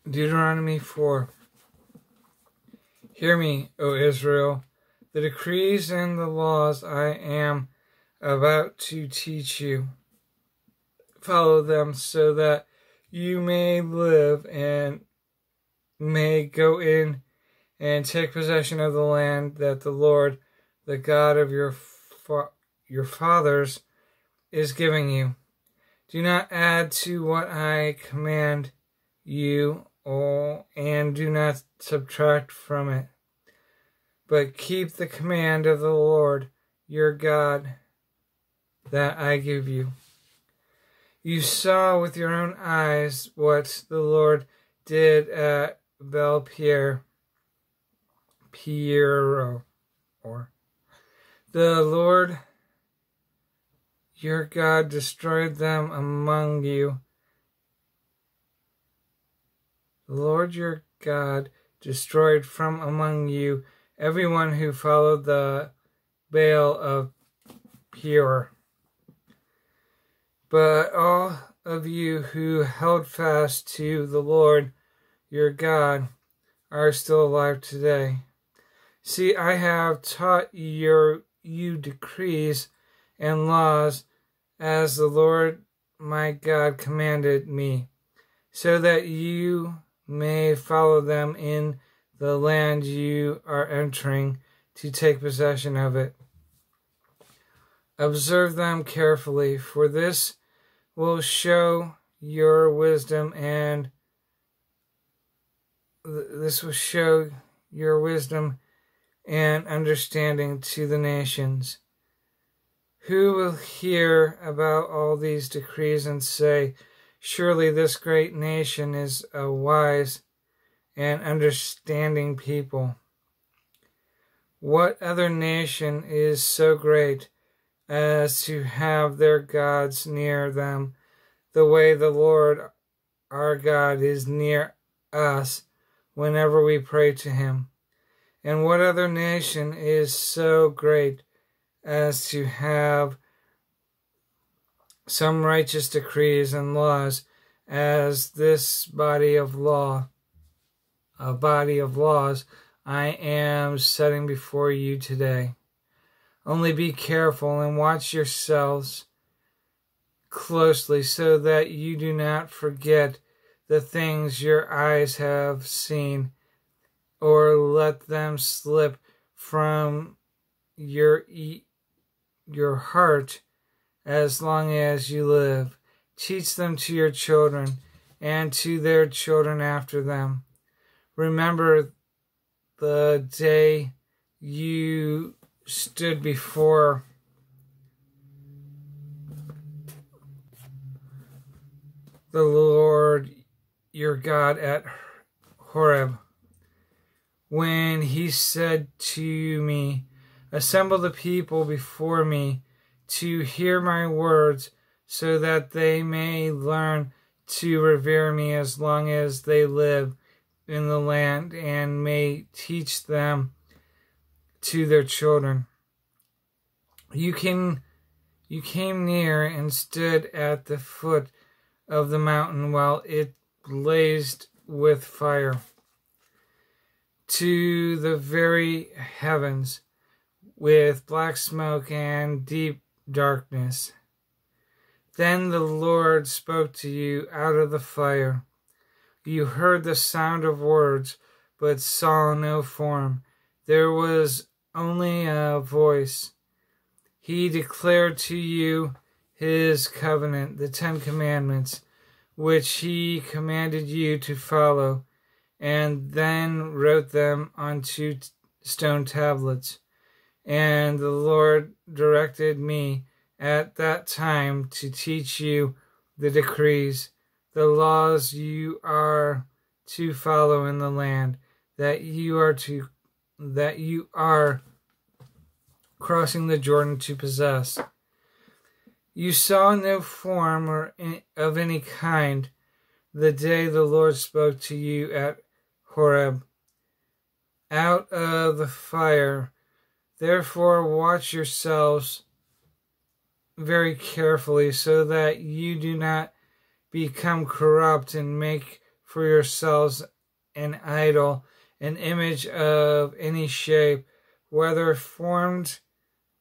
Deuteronomy 4. Hear me, O Israel, the decrees and the laws I am about to teach you. Follow them so that you may live and may go in and take possession of the land that the Lord, the God of your fathers, is giving you. Do not add to what I command you, and do not subtract from it, but keep the command of the Lord your God that I give you. You saw with your own eyes what the Lord did at Peor. The Lord your God destroyed them among you. The Lord your God destroyed from among you everyone who followed the Baal of Peor. But all of you who held fast to the Lord your God are still alive today. See, I have taught you decrees and laws as the Lord my God commanded me, so that you may follow them in the land you are entering to take possession of it. Observe them carefully, for this will show your wisdom and understanding to the nations. Who will hear about all these decrees and say, surely this great nation is a wise and understanding people? What other nation is so great as to have their gods near them, the way the Lord our God is near us whenever we pray to him? And what other nation is so great as to have some righteous decrees and laws as this body of laws I am setting before you today? Only be careful and watch yourselves closely so that you do not forget the things your eyes have seen, or let them slip from your heart as long as you live. Teach them to your children and to their children after them. Remember the day you stood before the Lord your God at Horeb, when he said to me, assemble the people before me to hear my words, so that they may learn to revere me as long as they live in the land, and may teach them to their children. You came near and stood at the foot of the mountain while it blazed with fire to the very heavens, with black smoke and deep darkness. Then the Lord spoke to you out of the fire. You heard the sound of words, but saw no form. There was only a voice. He declared to you his covenant, the 10 Commandments, which he commanded you to follow, and then wrote them on 2 stone tablets. And the Lord directed me at that time to teach you the decrees, the laws you are to follow in the land that you are crossing the Jordan to possess. You saw no form of any kind the day the Lord spoke to you at Horeb out of the fire. Therefore watch yourselves very carefully, so that you do not become corrupt and make for yourselves an idol, an image of any shape, whether formed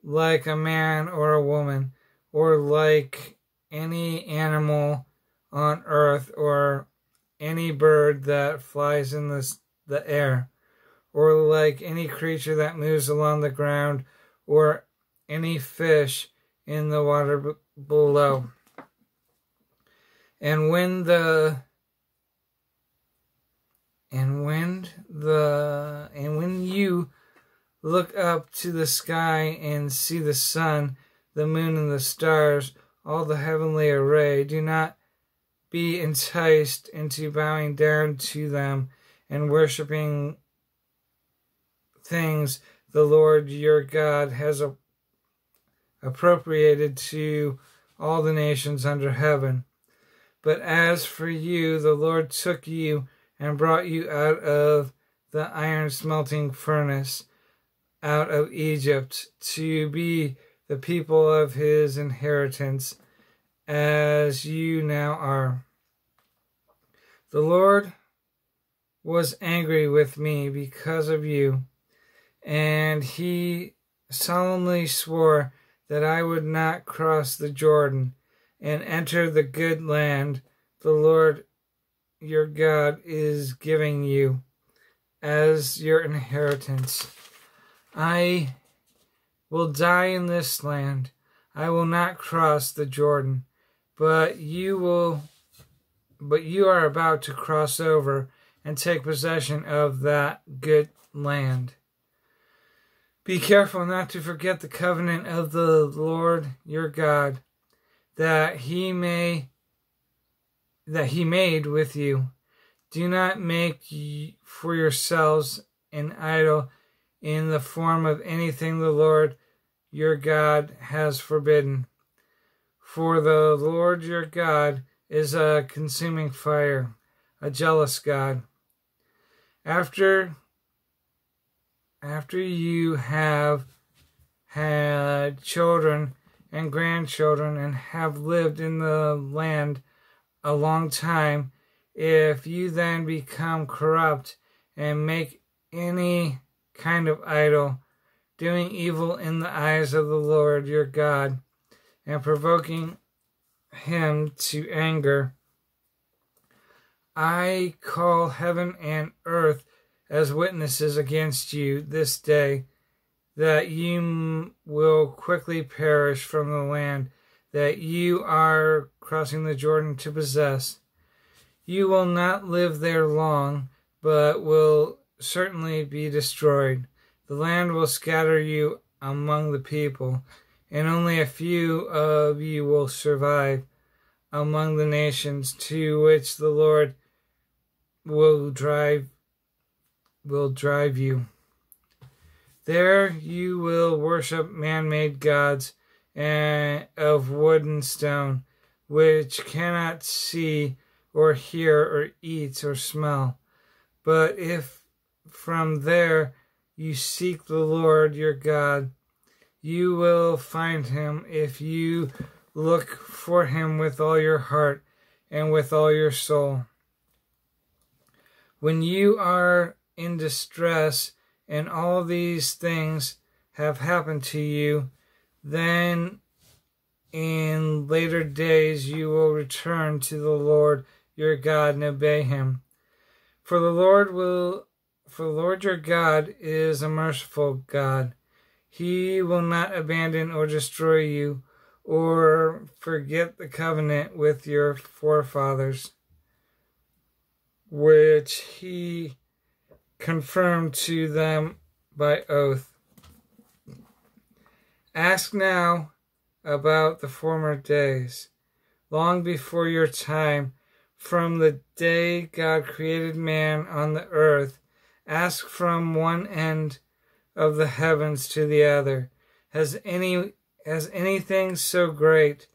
like a man or a woman, or like any animal on earth, or any bird that flies in the air, or like any creature that moves along the ground, or any fish in the water below. And when you look up to the sky and see the sun, the moon, and the stars, all the heavenly array, do not be enticed into bowing down to them and worshiping things the Lord your God has appropriated to all the nations under heaven. But as for you, the Lord took you and brought you out of the iron smelting furnace, out of Egypt, to be the people of his inheritance, as you now are. The Lord was angry with me because of you, and he solemnly swore that I would not cross the Jordan and enter the good land the Lord your God is giving you as your inheritance. I will die in this land. I will not cross the Jordan, but you are about to cross over and take possession of that good land. Be careful not to forget the covenant of the Lord your God that he made with you. Do not make for yourselves an idol in the form of anything the Lord your God has forbidden. For the Lord your God is a consuming fire, a jealous God. After you have had children and grandchildren and have lived in the land a long time, if you then become corrupt and make any kind of idol, doing evil in the eyes of the Lord your God, and provoking him to anger, I call heaven and earth as witnesses against you this day, that you will quickly perish from the land that you are crossing the Jordan to possess. You will not live there long, but will certainly be destroyed. The land will scatter you among the people, and only a few of you will survive among the nations to which the Lord will drive you. There you will worship man-made gods of wood and stone, which cannot see or hear or eat or smell. But if from there you seek the Lord your God, you will find him if you look for him with all your heart and with all your soul. When you are in distress and all these things have happened to you, then in later days you will return to the Lord your God and obey him. For the Lord your God is a merciful God. He will not abandon or destroy you or forget the covenant with your forefathers, which he confirmed to them by oath. Ask now about the former days, long before your time, from the day God created man on the earth. Ask from one end of the heavens to the other. Has anything so great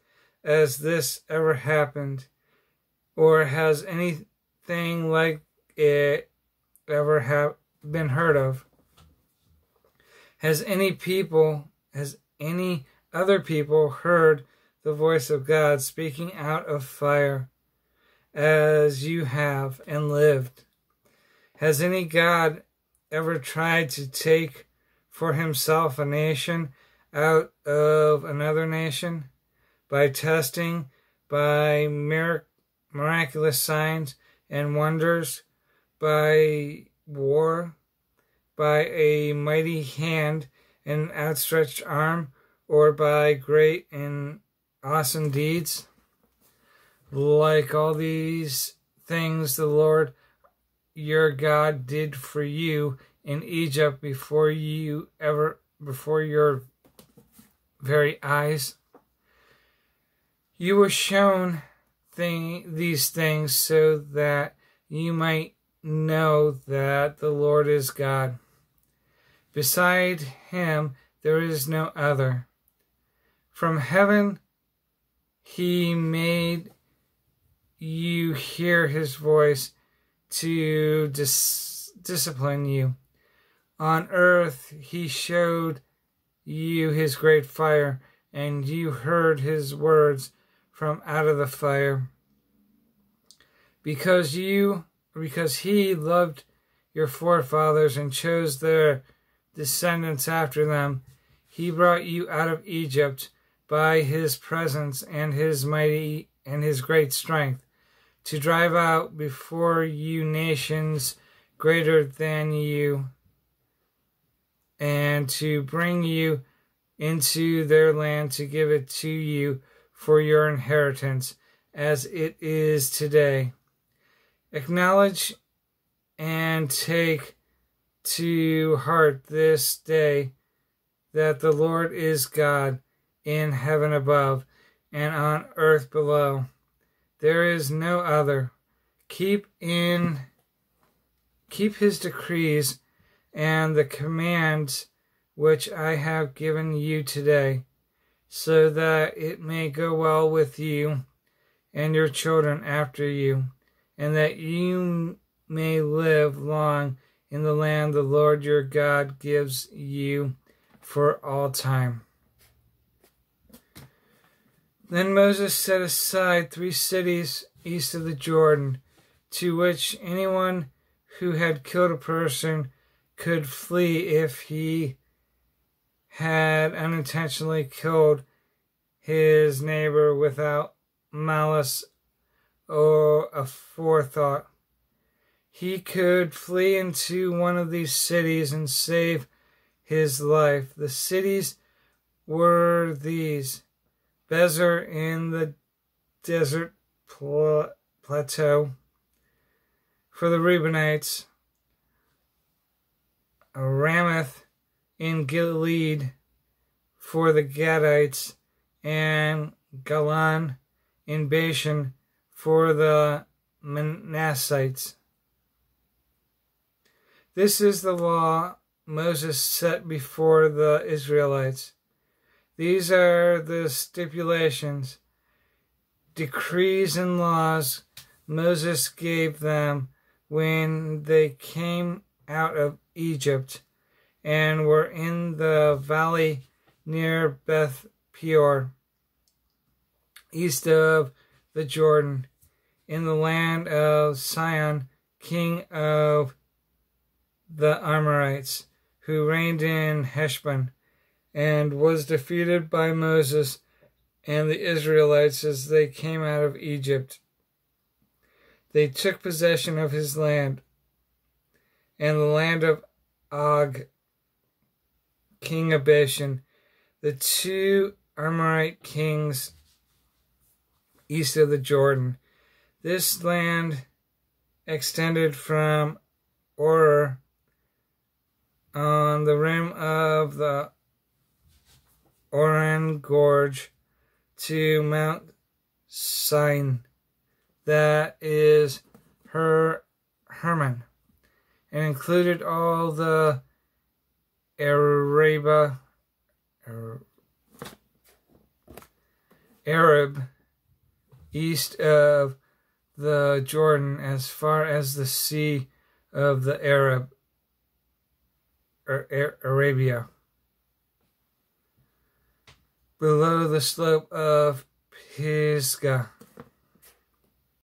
as this ever happened? Or has anything like it ever been heard of? Has any other people heard the voice of God speaking out of fire, as you have and lived. Has any God ever tried to take for himself a nation out of another nation by testing, by miraculous signs and wonders, by war, by a mighty hand and outstretched arm, or by great and awesome deeds? Like all these things the Lord your God did for you in Egypt before your very eyes. You were shown these things so that you might know that the Lord is God. Beside him there is no other. From heaven he made you hear his voice to discipline you. On earth he showed you his great fire, and you heard his words from out of the fire. Because he loved your forefathers and chose their descendants after them, he brought you out of Egypt by his presence and his great strength, to drive out before you nations greater than you, and to bring you into their land, to give it to you for your inheritance, as it is today. Acknowledge and take to heart this day that the Lord is God in heaven above and on earth below. There is no other. Keep his decrees and the commands which I have given you today, so that it may go well with you and your children after you, and that you may live long in the land the Lord your God gives you for all time. Then Moses set aside 3 cities east of the Jordan, to which anyone who had killed a person could flee if he had unintentionally killed his neighbor without malice or aforethought. He could flee into one of these cities and save his life. The cities were these: Bezer in the desert plateau for the Reubenites, Ramoth in Gilead for the Gadites, and Golan in Bashan for the Manassites. This is the law Moses set before the Israelites. These are the stipulations, decrees, and laws Moses gave them when they came out of Egypt and were in the valley near Beth Peor, east of the Jordan, in the land of Sihon, king of the Amorites, who reigned in Heshbon, and was defeated by Moses and the Israelites as they came out of Egypt. They took possession of his land and the land of Og, king of Bashan, the 2 Amorite kings east of the Jordan. This land extended from Oror on the rim of the Oran Gorge to Mount Sin, that is Hermon, and included all the Arab east of the Jordan as far as the Sea of the Arabia, below the slope of Pisgah.